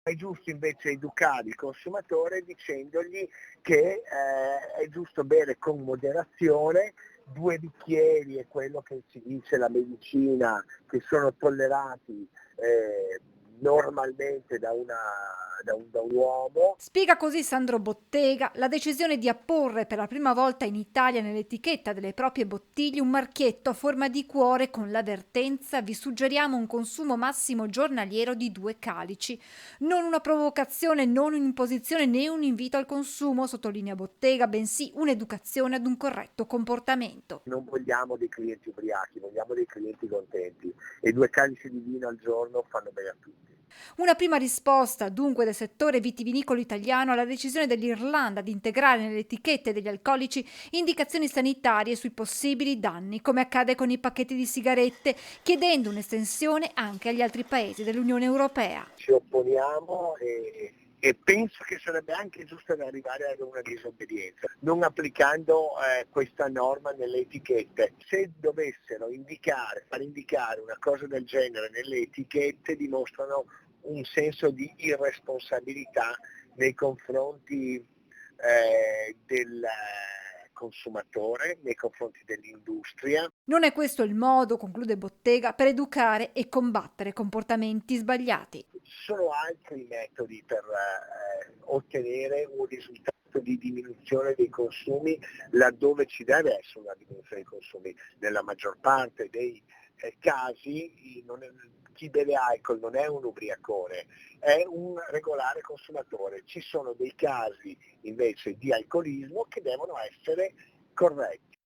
È giusto invece educare il consumatore dicendogli che è giusto bere con moderazione, 2 bicchieri è quello che si dice la medicina, che sono tollerati normalmente da un uomo. Spiega così Sandro Bottega la decisione di apporre per la prima volta in Italia nell'etichetta delle proprie bottiglie un marchietto a forma di cuore con l'avvertenza: vi suggeriamo un consumo massimo giornaliero di 2 calici. Non una provocazione, non un'imposizione né un invito al consumo, sottolinea Bottega, bensì un'educazione ad un corretto comportamento. Non vogliamo dei clienti ubriachi, vogliamo dei clienti contenti e 2 calici di vino al giorno fanno bene a tutti. Una prima risposta, dunque, del settore vitivinicolo italiano alla decisione dell'Irlanda di integrare nelle etichette degli alcolici indicazioni sanitarie sui possibili danni, come accade con i pacchetti di sigarette, chiedendo un'estensione anche agli altri paesi dell'Unione Europea. Ci opponiamo e penso che sarebbe anche giusto ad arrivare ad una disobbedienza, non applicando questa norma nelle etichette. Se dovessero far indicare una cosa del genere nelle etichette, dimostrano un senso di irresponsabilità nei confronti del consumatore, nei confronti dell'industria. Non è questo il modo, conclude Bottega, per educare e combattere comportamenti sbagliati. Ci sono altri metodi per ottenere un risultato di diminuzione dei consumi laddove ci deve essere una diminuzione dei consumi. Nella maggior parte dei casi chi beve alcol non è un ubriacone, è un regolare consumatore. Ci sono dei casi invece di alcolismo che devono essere corretti.